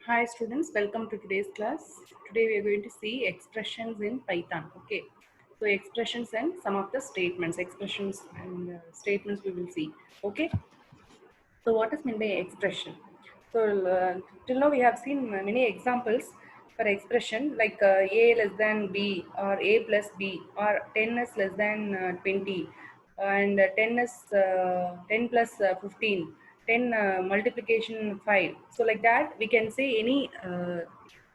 Hi students, welcome to today's class. Today we are going to see expressions in Python. Okay, so expressions and some of the statements, expressions and statements we will see. Okay, so what is meant by expression? So till now we have seen many examples for expression like a less than b or a plus b or 10 is less than 20 and 10 is 10 plus 15, 10 multiplication 5. So like that we can say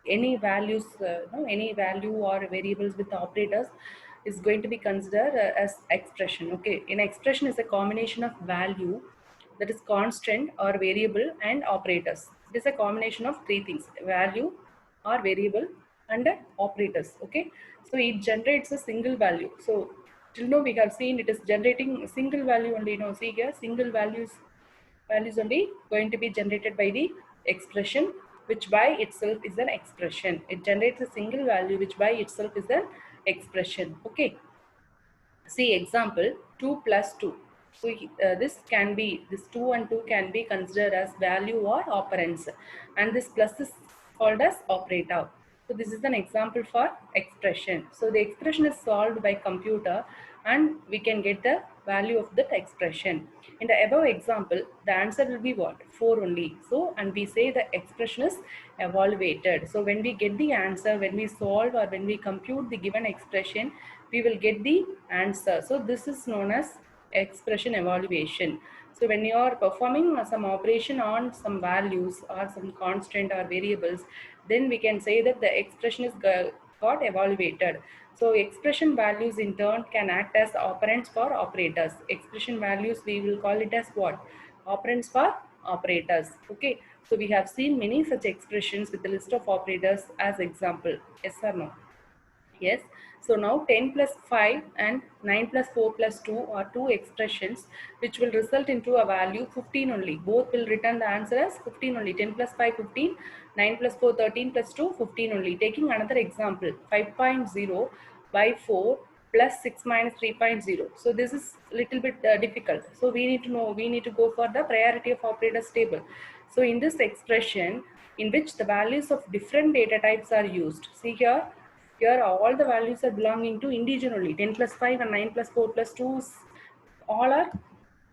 any values, no, any value or variables with operators is going to be considered as expression. Okay, an expression is a combination of value that is constant or variable and operators. It is a combination of three things: value or variable and operators. Okay, so it generates a single value. So till now we have seen it is generating a single value only. See here, single values only going to be generated by the expression, which by itself is an expression. It generates a single value which by itself is an expression. Okay, see example 2 plus 2. So this 2 and 2 can be considered as value or operands, and this plus is called as operator. So this is an example for expression. So the expression is solved by computer and we can get the value of that expression. In the above example, the answer will be what? 4 only. So, and we say the expression is evaluated. So when we get the answer, when we solve or when we compute the given expression, we will get the answer. So this is known as expression evaluation. So when you are performing some operation on some values or some constant or variables, then we can say that the expression is got evaluated. So expression values in turn can act as operands for operators. Expression values we will call it as what? Operands for operators. Okay, so we have seen many such expressions with the list of operators as example. Yes or no? Yes. So now 10 plus 5 and 9 plus 4 plus 2 are two expressions which will result into a value 15 only. Both will return the answer as 15 only. 10 plus 5, 15. 9 plus 4, 13 plus 2, 15 only. Taking another example, 5.0 by 4 plus 6 minus 3.0. So this is little bit difficult. So we need to know, we need to go for the priority of operators table. So in this expression, in which the values of different data types are used. See here all the values are belonging to integer only. 10 plus 5 and 9 plus 4 plus 2 all are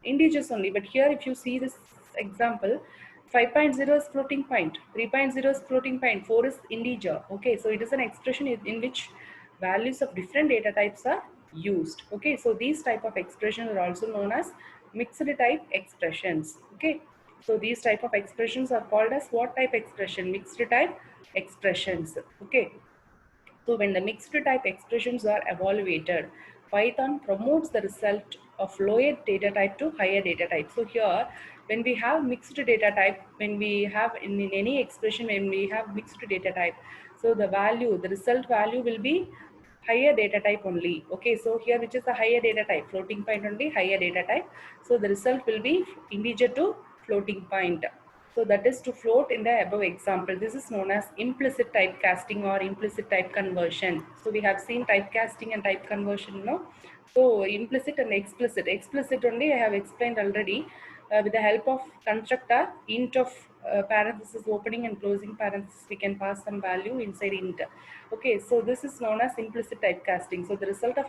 integers only. But here if you see this example, 5.0 is floating point, 3.0 is floating point, 4 is integer. Okay, so it is an expression in which values of different data types are used. Okay, so these type of expressions are also known as mixed type expressions. Okay, so these type of expressions are called as what type expression? Mixed type expressions. Okay, so when the mixed type expressions are evaluated, Python promotes the result of lower data type to higher data type. So here, when we have mixed data type, when we have in any expression, when we have mixed data type, so the value, the result value will be higher data type only. Okay, so here which is the higher data type? Floating point only, higher data type. So the result will be integer to floating point. So that is to float in the above example. This is known as implicit typecasting or implicit type conversion. So we have seen typecasting and type conversion, no? So implicit and explicit. Explicit only I have explained already. With the help of constructor, int of parenthesis opening and closing parenthesis, we can pass some value inside int. Okay, so this is known as implicit typecasting. So the result of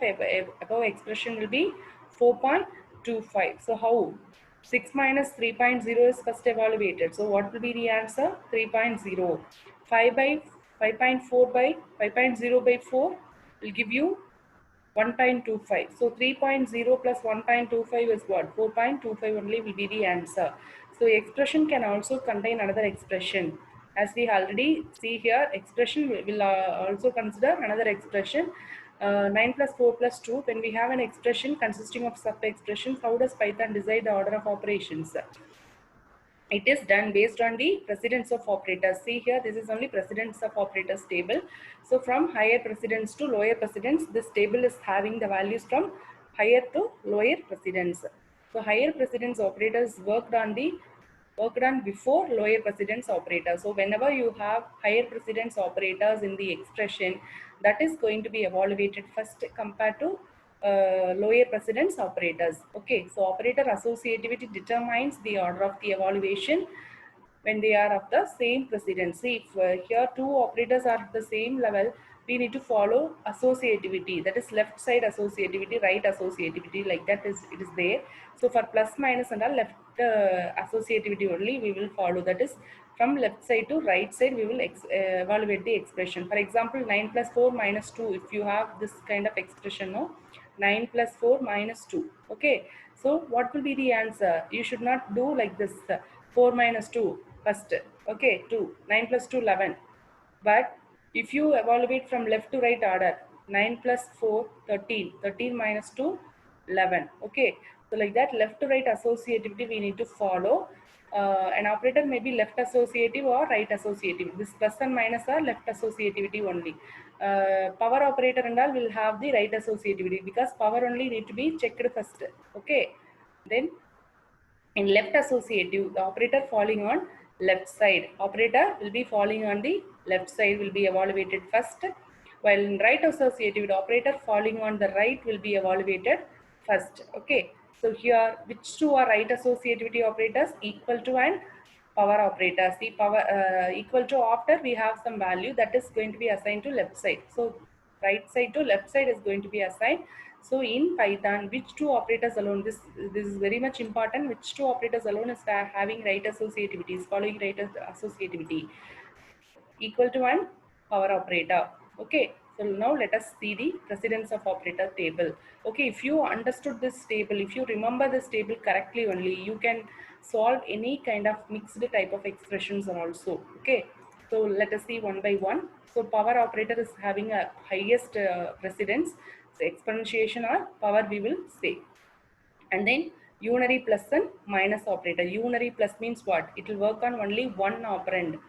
above expression will be 4.25. So how? 6 minus 3.0 is first evaluated. So what will be the answer? 3.0. 5 by 5.4 by 5.0 by 4 will give you 1.25. So 3.0 plus 1.25 is what? 4.25 only will be the answer. So expression can also contain another expression. As we already see here, expression will also consider another expression. 9 plus 4 plus 2. When we have an expression consisting of sub-expressions, how does Python decide the order of operations? It is done based on the precedence of operators. See here, this is only precedence of operators table. So from higher precedence to lower precedence, this table is having the values from higher to lower precedence. So higher precedence operators worked on before lower precedence operators. So whenever you have higher precedence operators in the expression, that is going to be evaluated first compared to lower precedence operators. Okay, so operator associativity determines the order of the evaluation. when they are of the same precedence. See, if here two operators are at the same level, we need to follow associativity. That is left side associativity, right associativity, like that is it is there. So for plus minus and all left associativity only we will follow. That is from left side to right side we will evaluate the expression. For example, 9 plus 4 minus 2. If you have this kind of expression, no, 9 plus 4 minus 2. Okay, so what will be the answer? You should not do like this. 4 minus 2 first. Okay, 2. 9 plus 2, 11. But if you evaluate from left to right order, 9 plus 4, 13. 13 minus 2, 11. Okay, so like that left to right associativity we need to follow. An operator may be left associative or right associative. This plus and minus are left associativity only. Power operator and all will have the right associativity because power only need to be checked first. Okay, then in left associative, the operator falling on left side. Operator will be falling on the left side will be evaluated first. While in right associative, the operator falling on the right will be evaluated first. Okay. So here, which two are right associativity operators? Equal to and power operators. The power equal to after we have some value that is going to be assigned to left side. So right side to left side is going to be assigned. So in Python, which two operators alone, this is very much important, which two operators alone is having right associativity, is following right associativity? Equal to one power operator. Okay, so now let us see the precedence of operator table. Okay, if you understood this table, if you remember this table correctly only, you can solve any kind of mixed type of expressions also. Okay, so let us see one by one. So power operator is having a highest precedence. So exponentiation or power we will say. And then unary plus and minus operator. Unary plus means what? It will work on only one operand.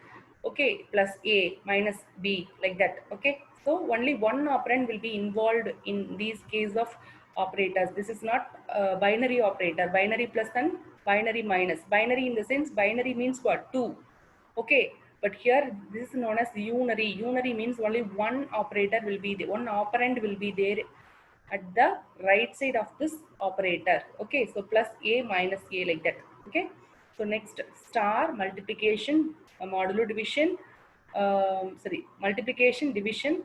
Okay, plus a minus b, like that. Okay, so only one operand will be involved in these case of operators. This is not binary operator. Binary plus and binary minus. Binary in the sense, binary means what? Two. Okay, but here this is known as unary. Unary means only one operator will be there, one operand will be there at the right side of this operator. Okay, so plus a minus a, like that. Okay, so next, star, multiplication, modulo division, sorry, multiplication, division,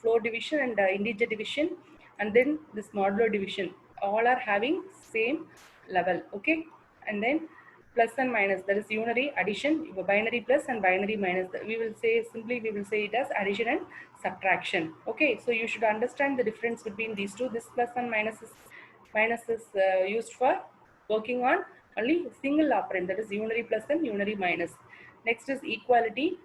floor division and integer division, and then this modulo division, all are having same level. Okay, and then plus and minus, that is unary, addition, binary plus and binary minus. We will say simply, we will say it as addition and subtraction. Okay, so you should understand the difference between these two. This plus and minus is used for working on only single operand, that is unary plus and unary minus. Next is equality,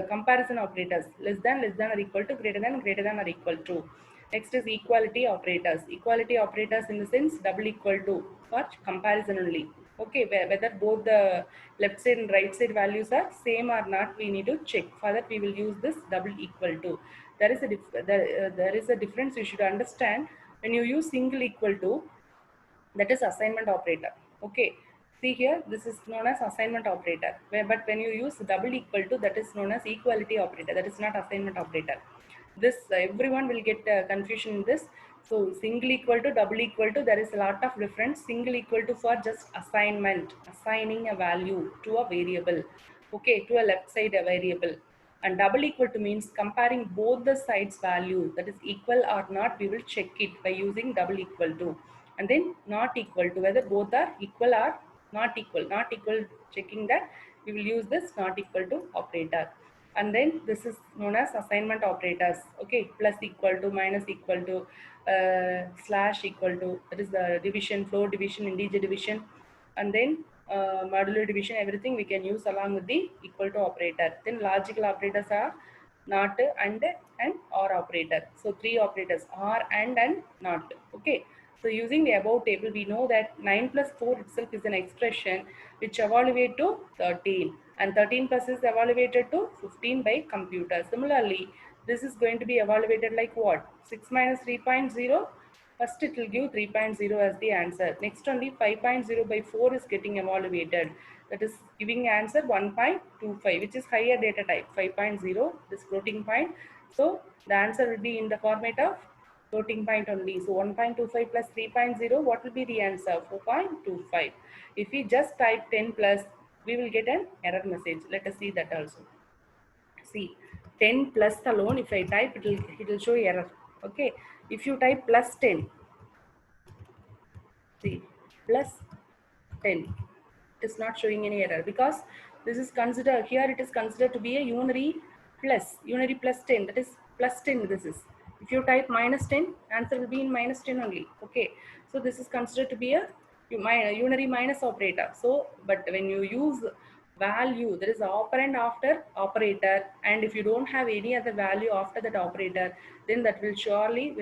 comparison operators, less than or equal to, greater than or equal to. Next is equality operators. Equality operators in the sense double equal to, for comparison only. Okay, whether both the left side and right side values are same or not, we need to check. For that, we will use this double equal to. There is there is a difference you should understand. When you use single equal to, that is assignment operator. Okay, see here, this is known as assignment operator, but when you use double equal to, that is known as equality operator. That is not assignment operator. This everyone will get confusion in this. So single equal to, double equal to, there is a lot of difference. Single equal to for just assignment, assigning a value to a variable. Okay, to a left side a variable. And double equal to means comparing both the sides value, that is equal or not, we will check it by using double equal to. And then not equal to, whether both are equal or not equal. Not equal, checking that, we will use this not equal to operator. And then this is known as assignment operators. Okay, plus equal to, minus equal to, slash equal to, that is the division, floor division, integer division, and then modular division, everything we can use along with the equal to operator. Then logical operators are not, and or operator. So three operators, or and not. Okay, so using the above table, we know that 9 plus 4 itself is an expression which evaluate to 13, and 13 plus is evaluated to 15 by computer. Similarly, this is going to be evaluated like what? 6 minus 3.0. First it will give 3.0 as the answer. Next only 5.0 by 4 is getting evaluated. That is giving answer 1.25, which is higher data type. 5.0, this floating point. So the answer will be in the format of floating point only. So 1.25 plus 3.0, what will be the answer? 4.25. If we just type 10 plus, we will get an error message. Let us see that also. See, 10 plus alone, if I type, it will show error. Okay, if you type plus 10, see, plus 10, it is not showing any error because this is considered, here it is considered to be a unary plus 10, that is plus 10 this is. If you type minus 10, answer will be in minus 10 only. Okay, so this is considered to be a unary minus operator. So, but when you use value, there is operand after operator, and if you don't have any other value after that operator, then that will surely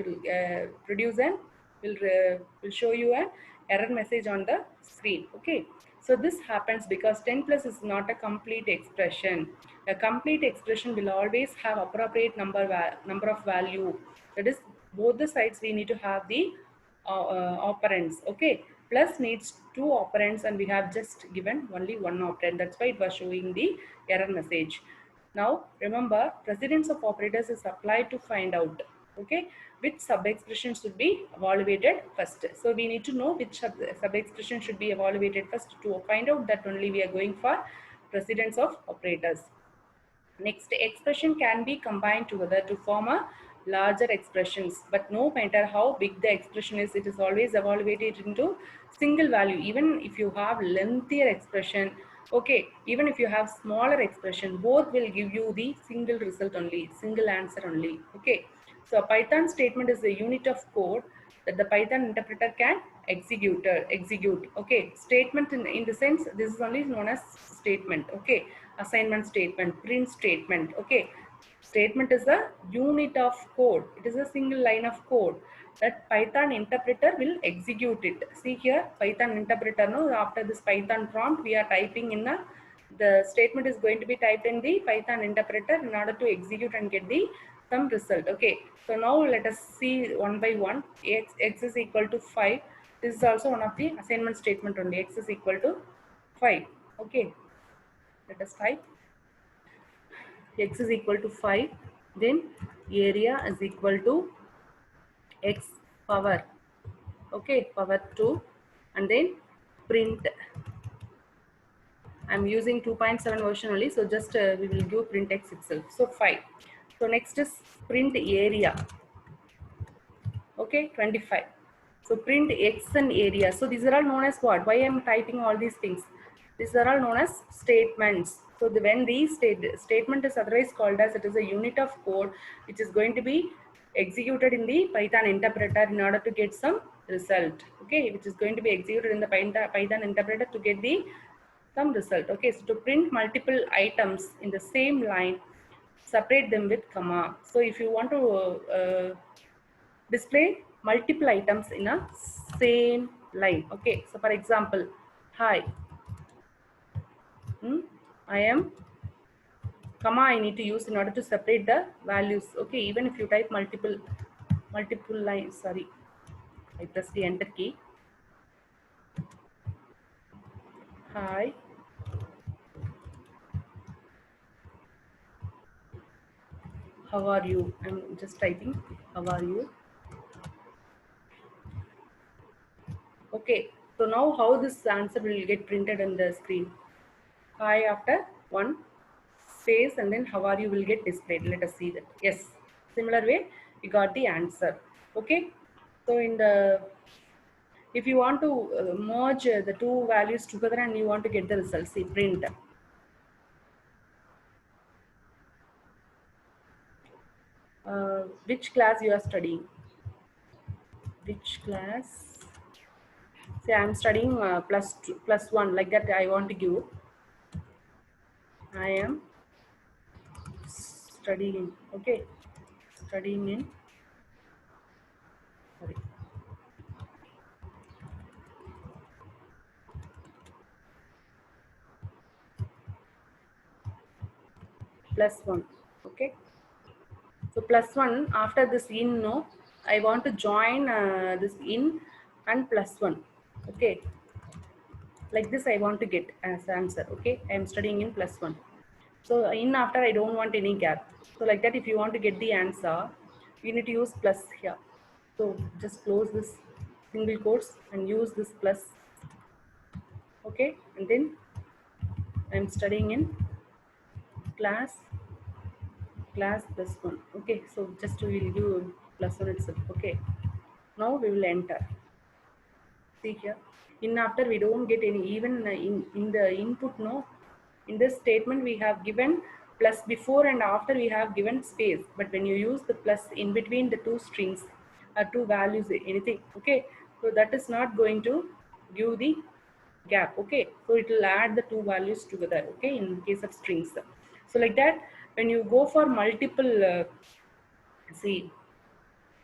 produce an will show you an error message on the screen. Okay, so this happens because 10 plus is not a complete expression. A complete expression will always have appropriate number of value. That is, both the sides we need to have the operands. Okay, plus needs two operands and we have just given only one operand. That's why it was showing the error message. Now remember, precedence of operators is applied to find out, okay, which sub-expression should be evaluated first. So we need to know which sub-expression should be evaluated first. To find out that only we are going for precedence of operators. Next, expression can be combined together to form a larger expressions, but no matter how big the expression is, it is always evaluated into single value. Even if you have lengthier expression, okay, even if you have smaller expression, both will give you the single result only, single answer only. Okay, so a Python statement is a unit of code that the Python interpreter can execute. Okay, statement in the sense, this is only known as statement. Okay, assignment statement, print statement. Okay, statement is a unit of code. It is a single line of code that Python interpreter will execute it. See here, Python interpreter, no, after this Python prompt we are typing in the statement is going to be typed in the Python interpreter in order to execute and get the some result. Okay, so now let us see one by one. X is equal to 5. This is also one of the assignment statement only. X is equal to 5. Okay, let us type x is equal to 5, then area is equal to x power, okay, power 2, and then print. I'm using 2.7 version only, so just we will give print x itself. So 5. So next is print area, okay, 25. So print x and area. So these are all known as what? Why I am typing all these things? These are all known as statements. So when these statement is otherwise called as, it is a unit of code which is going to be executed in the Python interpreter in order to get some result. Okay, which is going to be executed in the Python interpreter to get the some result. Okay, so to print multiple items in the same line, separate them with comma. So if you want to display multiple items in a same line. Okay, so for example, hi, I am, comma I need to use in order to separate the values. Okay, even if you type multiple lines, sorry, I press the enter key. Hi, how are you? I'm just typing, how are you? Okay, so now how this answer will get printed on the screen? Hi after one space and then how are you will get displayed. Let us see that. Yes, similar way we got the answer. Okay, so in the, if you want to merge the two values together and you want to get the result, see print. Which class you are studying? Which class? Say I am studying plus 1, like that I want to give. I am studying, okay, studying in, sorry, plus 1, okay. So plus 1 after this in, no, I want to join this in and plus 1, okay, like this I want to get as answer. Okay, I am studying in plus 1. So in after I don't want any gap. So like that, if you want to get the answer, you need to use plus here. So just close this single quotes and use this plus. Okay, and then I'm studying in class plus one. Okay, so just we will do plus one itself. Okay, now we will enter. See here, in after we don't get any, even in the input, no, in this statement we have given plus before and after we have given space, but when you use the plus in between the two strings or two values, anything, okay, so that is not going to give the gap. Okay, so it will add the two values together. Okay, in case of strings, so like that, when you go for multiple see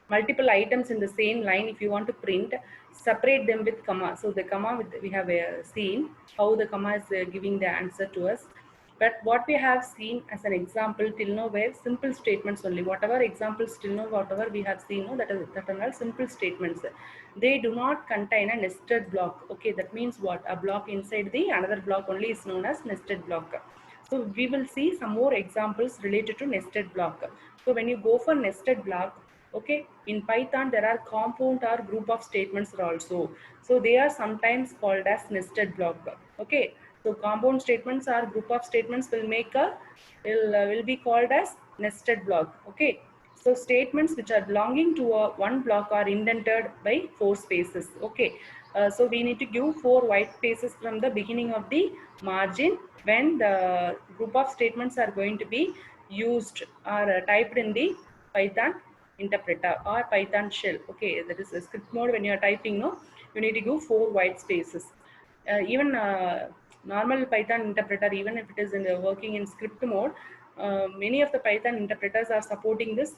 multiple items in the same line, if you want to print, separate them with comma. So the comma with, we have seen how the comma is giving the answer to us. But what we have seen as an example till now were simple statements only. Whatever examples till now, whatever we have seen, no, that are all simple statements. They do not contain a nested block. Okay, that means what? A block inside the another block only is known as nested block. So we will see some more examples related to nested block. So when you go for nested block, okay, in Python there are compound or group of statements also. So they are sometimes called as nested block. Okay, so compound statements or group of statements will make a will be called as nested block. Okay, so statements which are belonging to a one block are indented by four spaces. Okay, so we need to give four white spaces from the beginning of the margin when the group of statements are going to be used or typed in the Python interpreter or Python shell. Okay, that is a script mode. When you are typing, no, you need to give four white spaces. Even normal Python interpreter, even if it is in working in script mode, many of the Python interpreters are supporting this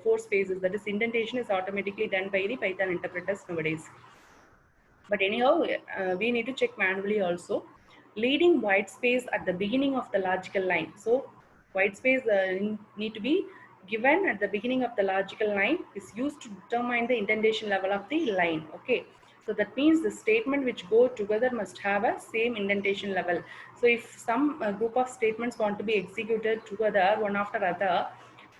four spaces. That is, indentation is automatically done by the Python interpreters nowadays. But anyhow, we need to check manually also. Leading white space at the beginning of the logical line. So white space need to be given at the beginning of the logical line is used to determine the indentation level of the line. Okay, so that means the statement which go together must have a same indentation level. So if some group of statements want to be executed together one after other,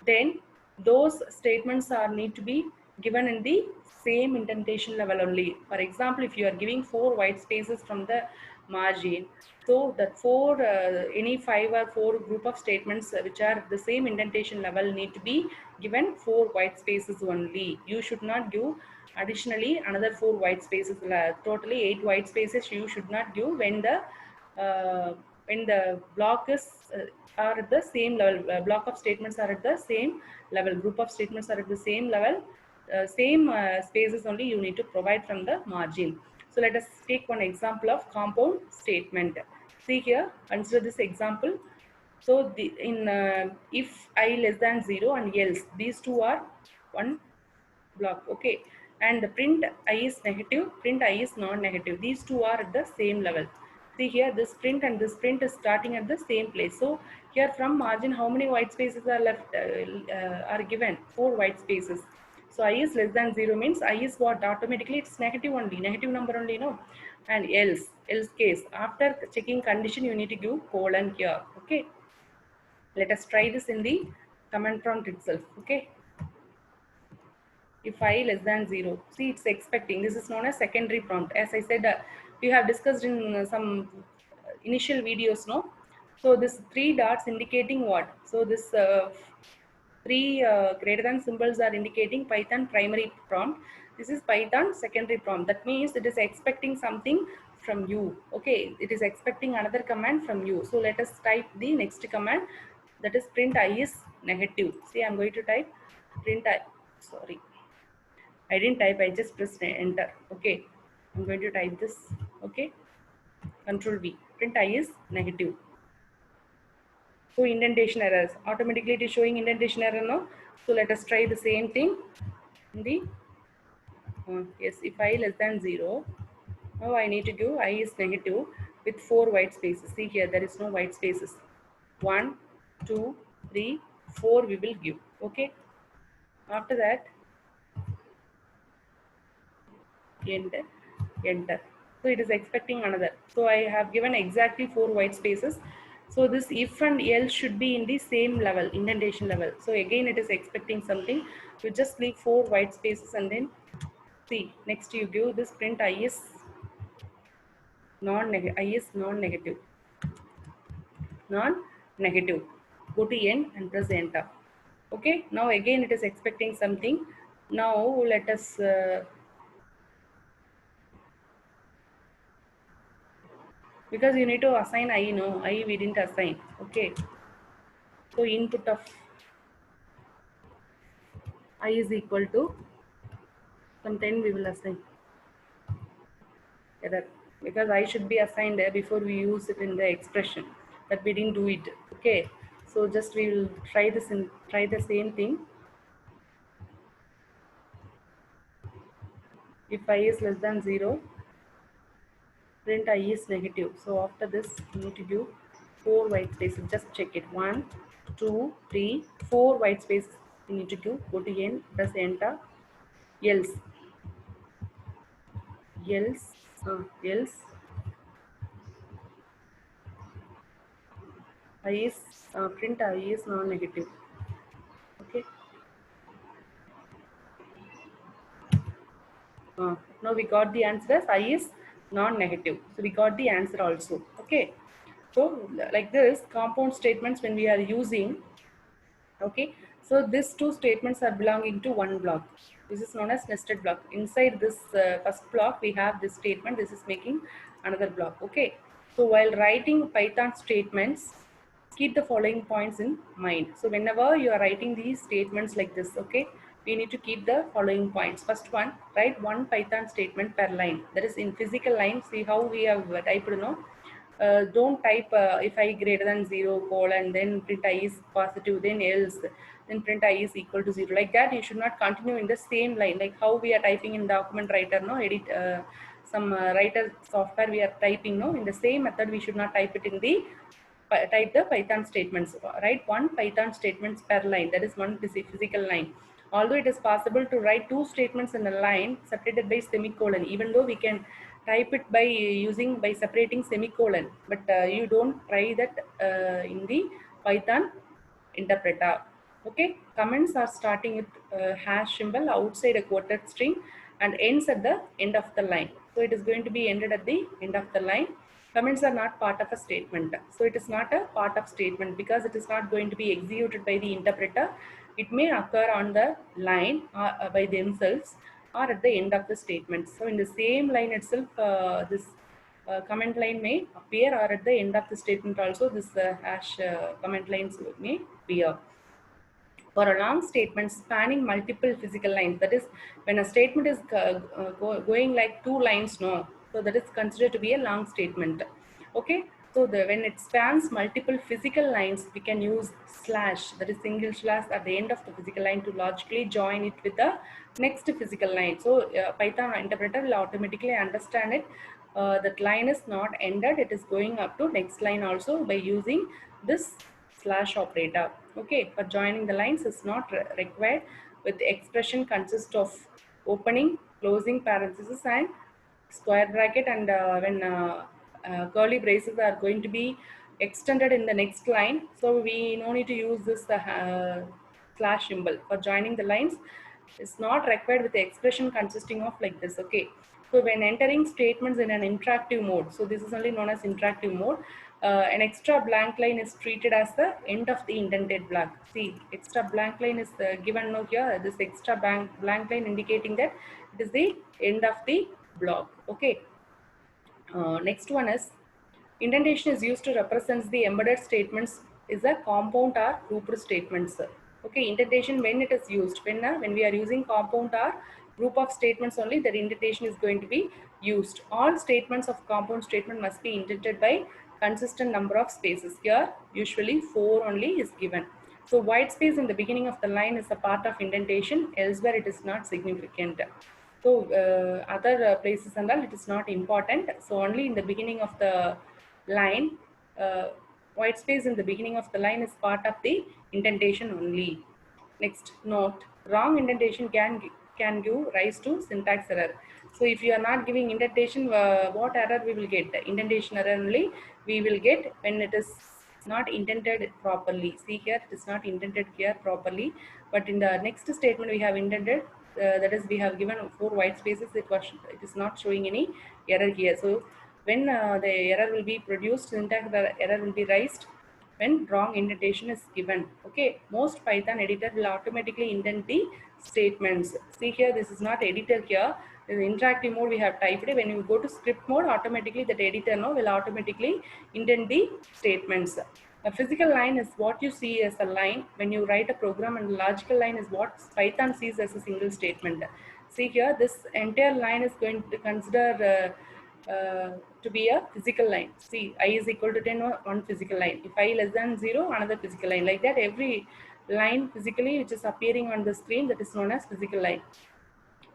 then those statements are need to be given in the same indentation level only. For example, if you are giving four white spaces from the margin, so that four any five or four group of statements which are the same indentation level need to be given four white spaces only. You should not give additionally another four white spaces. Totally eight white spaces you should not give when the block is are at the same level. Block of statements are at the same level, group of statements are at the same level, same spaces only you need to provide from the margin. So let us take one example of compound statement. See here, consider this example. So in if I less than 0 and else, these two are one block. Okay, and the print I is negative, print I is non-negative. These two are at the same level. See here, this print and this print is starting at the same place. So here from margin, how many white spaces are left? Are given four white spaces. So I is less than 0 means I is what? Automatically it's negative only, negative number only, no? And else case, after checking condition, you need to give colon here. Okay, let us try this in the command prompt itself. Okay, if I less than 0, see it's expecting. This is known as secondary prompt. As I said, we have discussed in some initial videos, no? So this three dots indicating what? So this three greater than symbols are indicating Python primary prompt. This is Python secondary prompt. That means it is expecting something from you. Okay, it is expecting another command from you. So let us type the next command, that is print I is negative. See, I'm going to type print I, sorry, I didn't type, I just pressed enter. Okay, I'm going to type this. Okay, control V, print I is negative. So indentation errors, automatically it is showing indentation error now. So let us try the same thing in the yes, if I less than 0, now I need to give I is negative with four white spaces. See here, there is no white spaces. 1, 2, 3, 4 we will give. Okay, after that enter. So it is expecting another. So I have given exactly four white spaces. So this if and else should be in the same level, indentation level. So again it is expecting something. You just leave four white spaces and then see, next you give this print I is non-negative. non-negative. Go to end and press enter. Okay, now again it is expecting something. Now let us because you need to assign I, no I we didn't assign. Okay, so input of I is equal to some 10 we will assign error, because I should be assigned there before we use it in the expression, but we didn't do it. Okay, so just we will try this and try the same thing. If I is less than 0, print I is negative. So after this you need to give 4 white spaces. Just check it. 1, 2, 3, 4 white spaces you need to give. Go to end, press enter. Else, else, else I is print I is non-negative. Okay. Now we got the answer as I is non-negative. So we got the answer also. Okay. So like this, compound statements when we are using, okay, so these two statements are belonging to one block. This is known as nested block. Inside this first block, we have this statement. This is making another block. Okay. So while writing Python statements, keep the following points in mind. So whenever you are writing these statements like this, okay, we need to keep the following points. First one, write one Python statement per line. That is in physical line. See how we have typed, don't type if I greater than 0 colon, then print I is positive, then else, then print I is equal to 0. Like that, you should not continue in the same line. Like how we are typing in document writer, no, edit some writer software we are typing, no, in the same method we should not type it in the type the Python statements. Write one Python statements per line. That is one physical line. Although it is possible to write two statements in a line separated by semicolon, even though we can type it by separating semicolon, but you don't try that in the Python interpreter. Okay, comments are starting with hash symbol outside a quoted string and ends at the end of the line. So it is going to be ended at the end of the line. Comments are not part of a statement. So it is not a part of statement because it is not going to be executed by the interpreter. It may occur on the line by themselves or at the end of the statement. So in the same line itself, this comment line may appear, or at the end of the statement also this hash comment lines may appear. For a long statement spanning multiple physical lines, that is when a statement is going like two lines, no, so that is considered to be a long statement. Okay, so when it spans multiple physical lines, we can use slash, that is single slash at the end of the physical line to logically join it with the next physical line. So Python interpreter will automatically understand it, that line is not ended, it is going up to next line also by using this slash operator. Okay, for joining the lines is not required, with the expression consists of opening, closing parenthesis and square bracket, and when curly braces are going to be extended in the next line, so we no need to use this slash symbol for joining the lines. Is not required with the expression consisting of like this. Okay, so when entering statements in an interactive mode, so this is only known as interactive mode, an extra blank line is treated as the end of the indented block. See, extra blank line is given now here, this extra blank line indicating that it is the end of the block. Okay, next one is indentation is used to represent the embedded statements is a compound or grouped statements. Okay, indentation when it is used, when we are using compound or group of statements only, the indentation is going to be used. All statements of compound statement must be indented by consistent number of spaces. Here usually 4 only is given. So white space in the beginning of the line is a part of indentation, elsewhere it is not significant. So other places and all it is not important. So only in the beginning of the line, white space in the beginning of the line is part of the indentation only. Next note, wrong indentation can give rise to syntax error. So if you are not giving indentation, what error we will get? Indentation error only we will get when it is not indented properly. See here, it is not indented here properly, but in the next statement we have indented, that is we have given 4 white spaces, it is not showing any error here. So when the error will be produced, syntax error will be raised when wrong indentation is given. Okay, most Python editor will automatically indent the statements. See here, this is not editor here. In the interactive mode we have typed it. When you go to script mode, automatically that editor now will automatically indent the statements. A physical line is what you see as a line when you write a program, and a logical line is what Python sees as a single statement. See here, this entire line is going to consider to be a physical line. See, I is equal to 10, one physical line. If I less than 0, another physical line. Like that, every line physically which is appearing on the screen, that is known as physical line.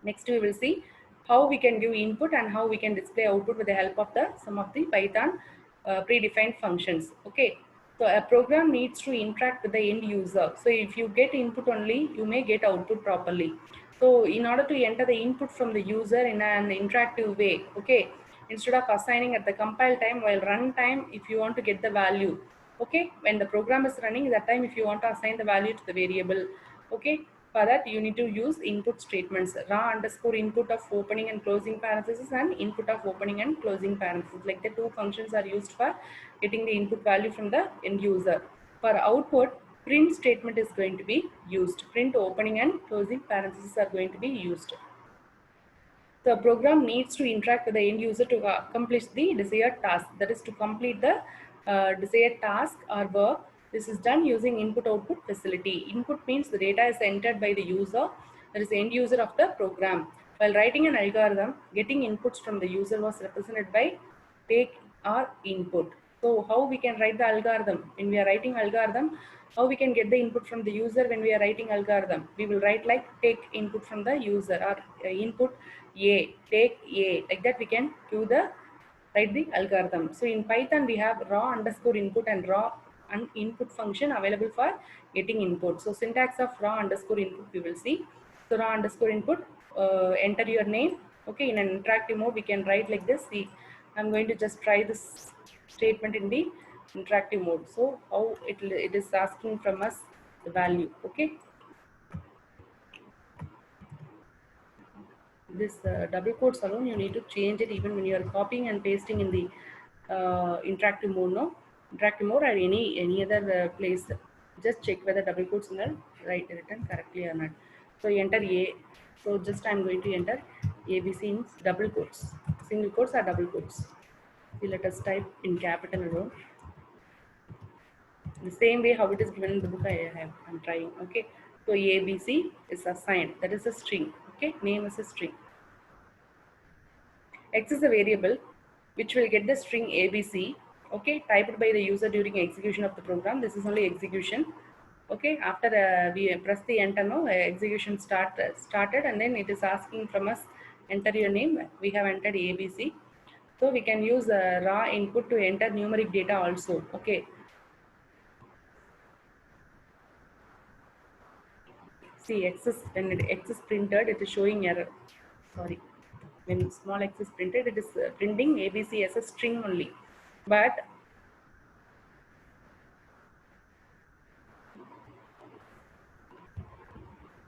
Next, we will see how we can give input and how we can display output with the help of some of the Python predefined functions. Okay. So a program needs to interact with the end user. So if you get input only, you may get output properly. So in order to enter the input from the user in an interactive way, okay, instead of assigning at the compile time, while run time, if you want to get the value, okay, when the program is running, that time if you want to assign the value to the variable, okay, for that you need to use input statements, raw underscore input of opening and closing parentheses and input of opening and closing parentheses. Like the two functions are used for getting the input value from the end user. For output, print statement is going to be used. Print opening and closing parentheses are going to be used. The program needs to interact with the end user to accomplish the desired task. That is to complete the desired task or work. This is done using input-output facility. Input means the data is entered by the user, that is the end user of the program. While writing an algorithm, getting inputs from the user was represented by take or input. So how we can write the algorithm? When we are writing algorithm, how we can get the input from the user when we are writing algorithm? We will write like take input from the user, or input A, take A. Like that we can do the write the algorithm. So in Python we have raw underscore input and raw input function available for getting input. So syntax of raw underscore input we will see. So raw underscore input, enter your name. Okay, in an interactive mode we can write like this. See, I'm going to just try this statement in the interactive mode. So how it is asking from us the value. Okay, this double quotes alone you need to change it even when you are copying and pasting in the interactive mode. No, interactive mode or any other place, just check whether double quotes are written correctly or not. So you enter A. So just I'm going to enter ABC in double quotes, single quotes or double quotes. See, let us type in capital alone. The same way how it is given in the book I'm trying. Okay, so ABC is assigned, that is a string. Okay, name is a string. X is a variable which will get the string ABC, okay, typed by the user during execution of the program. This is only execution. Okay, after we press the enter, no, execution started, and then it is asking from us enter your name. We have entered ABC. So we can use raw input to enter numeric data also. Okay. See, X is, when X is printed, it is showing error. Sorry. When small x is printed, it is printing ABC as a string only. But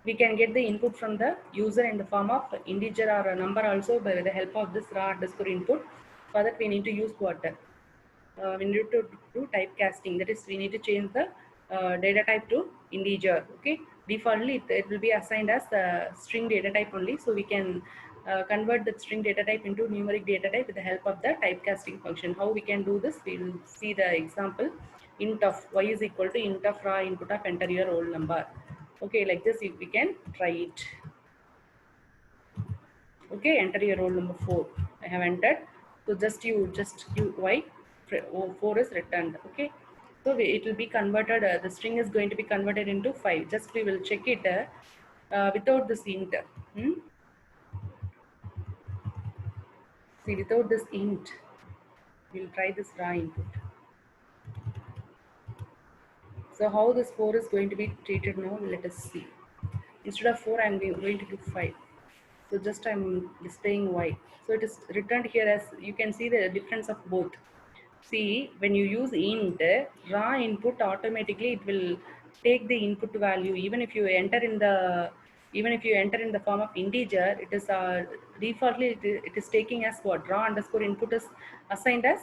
we can get the input from the user in the form of integer or a number also by the help of this raw underscore input. For that, we need to use what? We need to do typecasting. That is, we need to change the data type to integer. Okay, defaultly it will be assigned as string data type only. So we can convert that string data type into numeric data type with the help of the typecasting function. How we can do this? We will see the example. Int of y is equal to int of raw input of enter your roll number. Okay, like this if we can try it. Okay, enter your roll number 4. I have entered. So just you y 4 is returned. Okay, so it will be converted. The string is going to be converted into 5. Just we will check it without this int. See, without this int, we'll try this raw input. So how this 4 is going to be treated now? Let us see. Instead of 4, I'm going to do 5. So just I'm displaying y. So it is returned here as you can see the difference of both. See, when you use int, raw input, automatically it will take the input value. Even if you enter in the form of integer, it is defaultly it is taking as what? Raw underscore input is assigned as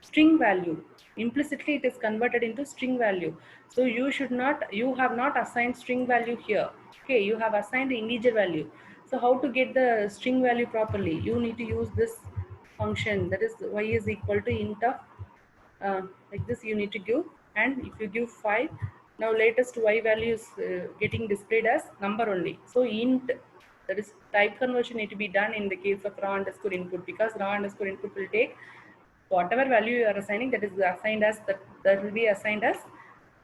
string value. implicitly it is converted into string value. So you have not assigned string value here. Okay, you have assigned the integer value. So how to get the string value properly? You need to use this function, that is y is equal to int of like this you need to give, and if you give 5, now latest y value is getting displayed as number only. So int, that is type conversion, need to be done in the case of raw underscore input, because raw underscore input will take whatever value you are assigning, that is assigned as that will be assigned as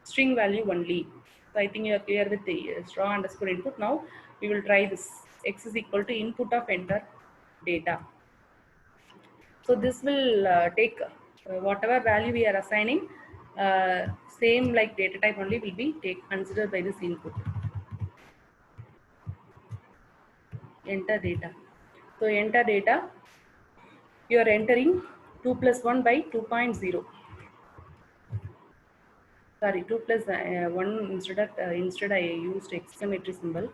string value only. So I think you are clear with the raw underscore input. Now we will try this. X is equal to input of enter data. So this will take whatever value we are assigning, same like data type only will be considered by this input. Enter data. So enter data, you are entering 2 plus 1 by 2.0. Sorry, 2 plus 1, instead I used exclamatory symbol.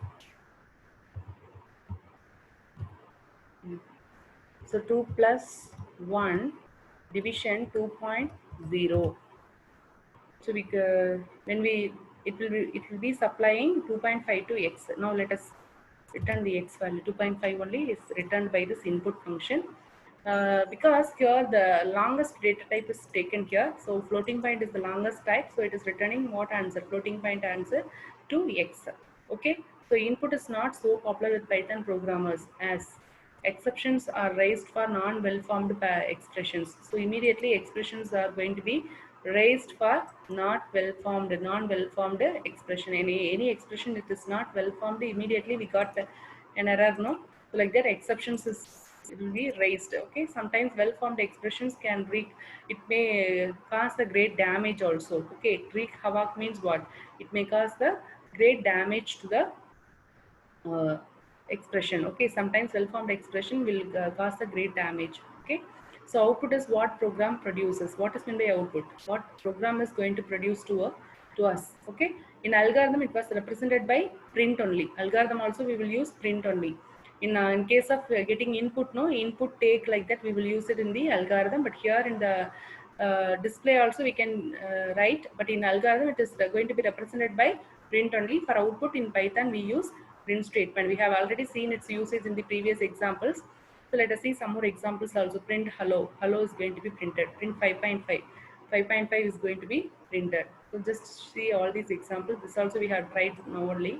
So 2 plus 1 division 2.0. So we when we it will be supplying 2.5 to x. Now let us return the x value. 2.5 only is returned by this input function. Because here the longest data type is taken here, so floating point is the longest type, so it is returning what answer? Floating point answer to x. Okay, so input is not so popular with Python programmers, as exceptions are raised for non-well-formed expressions. So immediately expressions are going to be raised for non-well-formed expression. Any expression that is not well-formed, immediately we got an error, no? So like that, exceptions it will be raised. Okay, sometimes well-formed expressions can it may cause the great damage also. Okay, wreak havoc means what? It may cause the great damage to the expression. Okay, sometimes well-formed expression will cause a great damage. Okay, so output is what program produces. What is meant by output? What program is going to produce to us? Okay, in algorithm it was represented by print only. Algorithm also we will use print only. In case of getting input, no input take, like that we will use it in the algorithm, but here in the display also we can write, but in algorithm it is going to be represented by print only. For output in Python we use print statement. We have already seen its usage in the previous examples. So let us see some more examples also. Print hello. Hello is going to be printed. Print 5.5. 5.5 is going to be printed. So just see all these examples. This also we have tried now only.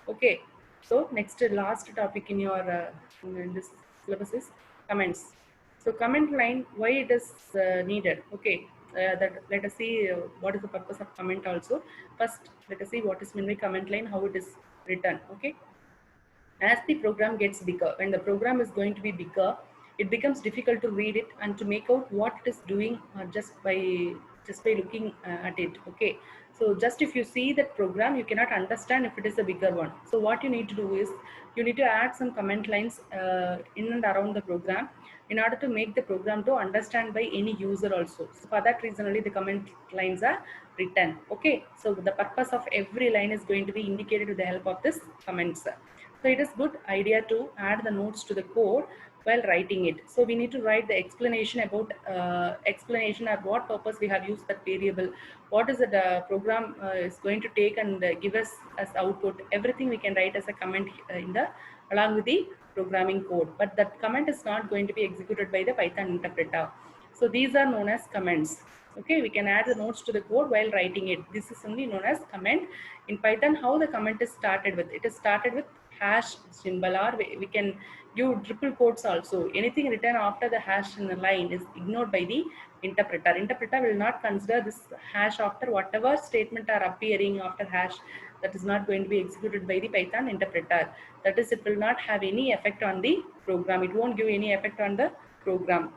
Okay. So next last topic in your in this syllabus is comments. So comment line, why it is needed? Okay. That let us see what is the purpose of comment also. First, let us see what is meant by comment line, how it is written. Okay, as the program gets bigger, when the program is going to be bigger, it becomes difficult to read it and to make out what it is doing just by looking at it. Okay, so just if you see that program, you cannot understand if it is a bigger one. So what you need to do is you need to add some comment lines in and around the program in order to make the program to understand by any user also. So for that reason only the comment lines are written. Okay, so the purpose of every line is going to be indicated with the help of this comments. So it is good idea to add the notes to the code while writing it. So we need to write the explanation about explanation at what purpose we have used that variable, what is the program is going to take and give us as output. Everything we can write as a comment in the along with the programming code. But that comment is not going to be executed by the Python interpreter. So these are known as comments. Okay, we can add the notes to the code while writing it. This is only known as comment. In Python, how the comment is started with? It is started with hash symbol, or we can give triple quotes also. Anything written after the hash in the line is ignored by the interpreter. Interpreter will not consider this hash after whatever statement are appearing after hash. That is not going to be executed by the Python interpreter. That is, it will not have any effect on the program. It won't give any effect on the program.